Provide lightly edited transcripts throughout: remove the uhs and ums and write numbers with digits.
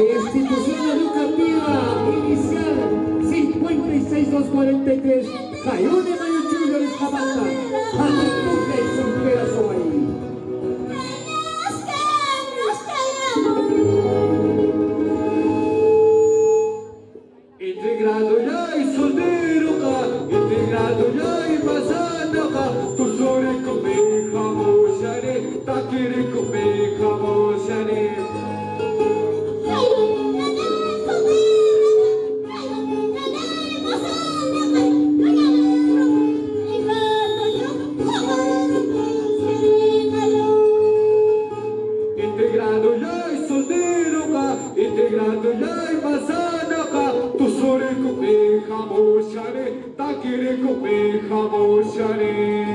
Institución Educativa Inicial 56243 Cayune Mayuchuyo de Cabata Atutuque y Sonquera Sobaí. Integrado ya y soltero ka, integrado ya y pasando ka, tu sobre come jamosare, takiri come jamosare. Integrado ya y soltero ka, integrado ya y pasando ka, tu sobre come jamosare, takiri come jamosare.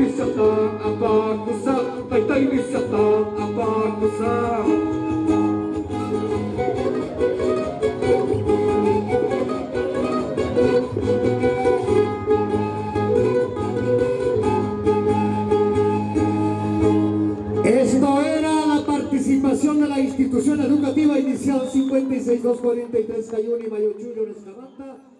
nisata apakusa, taitai nisata apakusa. Esto era la participación de la institución educativa inicial 56243 Cayuni Mayochuyo Escamanta.